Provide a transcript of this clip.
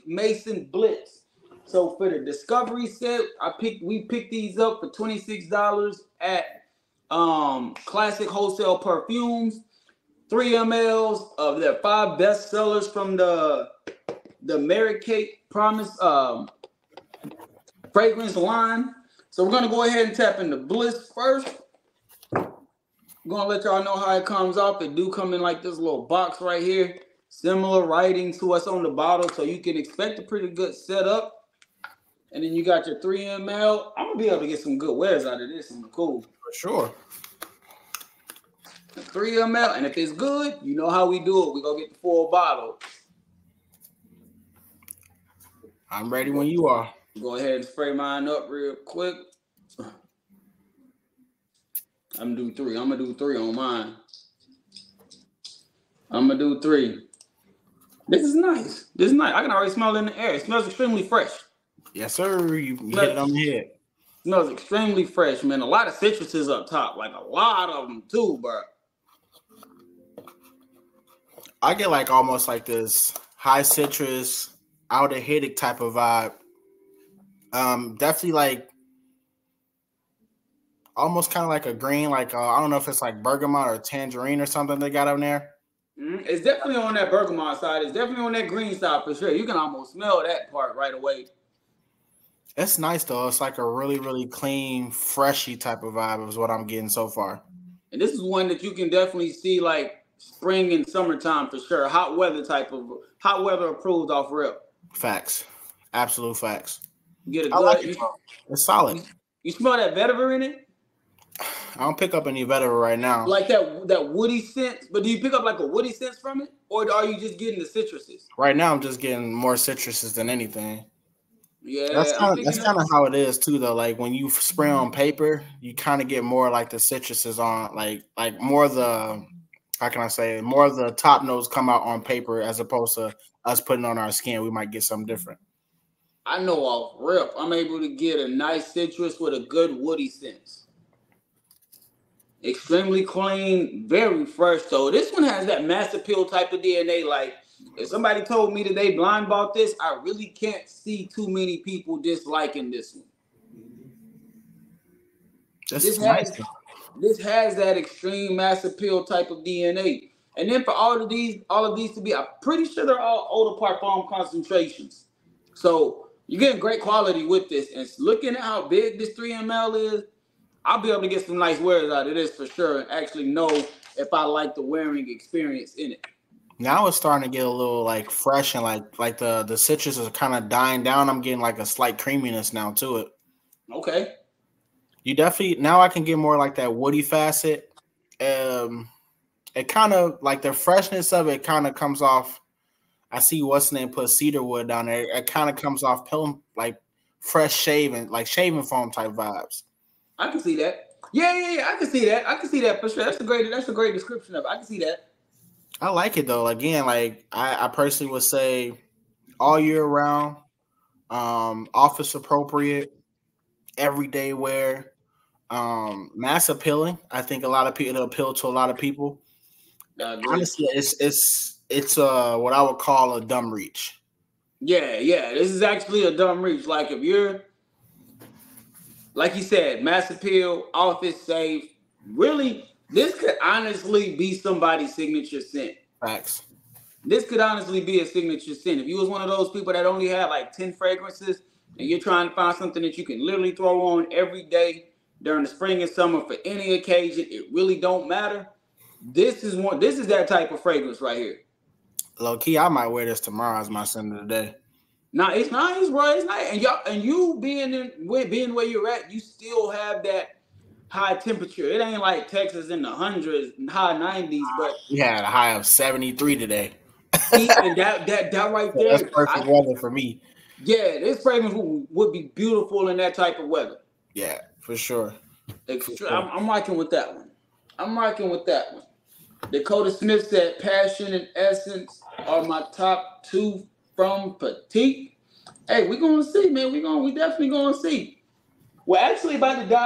Mason Bliss. So for the Discovery set, we picked these up for $26 at Classic Wholesale Perfumes. 3 mLs of their 5 best sellers from the Mary Kate Promise fragrance line. So we're gonna go ahead and tap into Bliss first. I'm gonna let y'all know how it comes off. It do come in like this little box right here. Similar writing to what's on the bottle, so you can expect a pretty good setup. And then you got your 3 ml. I'm gonna be able to get some good wears out of this one. Cool. For sure. 3 ml, and if it's good, you know how we do it. We go get the full bottle. I'm ready when you are. Go ahead and spray mine up real quick. I'm gonna do 3. I'm gonna do 3 on mine. I'm gonna do 3. This is nice. This is nice. I can already smell it in the air. It smells extremely fresh. Yes, sir. You hit it on the head. It smells extremely fresh, man. A lot of citruses up top, like a lot of them too, bro. I get like almost like this high citrus, aldehydic type of vibe. Definitely like almost kind of like a green, like I don't know if it's like bergamot or tangerine or something they got on there. It's definitely on that bergamot side. It's definitely on that green side for sure. You can almost smell that part right away. It's nice though. It's like a really, really clean, freshy type of vibe is what I'm getting so far. And this is one that you can definitely see like spring and summertime for sure. Hot weather approved off rip. Facts. Absolute facts. Get a good. Like it, it's solid. You smell that vetiver in it? I don't pick up any vetiver right now. Like that woody scent, but do you pick up like a woody scent from it, or are you just getting the citruses? Right now, I'm just getting more citruses than anything. Yeah, that's kind of how it is too, though. Like when you spray on paper, you kind of get more like the citruses on, like more of the, how can I say, more of the top notes come out on paper as opposed to us putting on our skin. We might get something different. I know off rip, I'm able to get a nice citrus with a good woody scent. Extremely clean, very fresh. So this one has that mass appeal type of DNA. Like if somebody told me that they blind bought this, I really can't see too many people disliking this one. This has that extreme mass appeal type of DNA. And then for all of these to be, I'm pretty sure they're all eau de parfum concentrations. So you're getting great quality with this. And looking at how big this 3 ml is, I'll be able to get some nice wears out of this for sure and actually know if I like the wearing experience in it. Now it's starting to get a little like fresh and like the citrus is kind of dying down. I'm getting like a slight creaminess now to it. Okay. You definitely, now I can get more like that woody facet. It kind of like the freshness of it kind of comes off. I see what's the name put cedar wood down there. It kind of comes off like fresh shaving, like shaving foam type vibes. I can see that. Yeah. I can see that. I can see that for sure. That's a great description of it. I can see that. I like it though. Again, like I personally would say all year round, office appropriate, everyday wear, mass appealing. I think a lot of people, it'll appeal to a lot of people. Honestly, it's what I would call a dumb reach. Yeah. This is actually a dumb reach. Like if you're, like you said, mass appeal, office safe. Really, this could honestly be somebody's signature scent. Facts. This could honestly be a signature scent. If you was one of those people that only had like 10 fragrances and you're trying to find something that you can literally throw on every day during the spring and summer for any occasion, it really don't matter. This is that type of fragrance right here. Low key, I might wear this tomorrow as my scent of the day. Now it's nice, bro. It's nice, and you being where you're at, you still have that high temperature. It ain't like Texas in the hundreds and high 90s, but we had a high of 73 today. And that right there, that's perfect weather for me. Yeah, this fragrance would be beautiful in that type of weather. Yeah, for sure. I'm rocking with that one. Dakota Smith said Passion and Essence are my top 2 from Petite. Hey, we're gonna see, man. We definitely gonna see. We're actually about to dive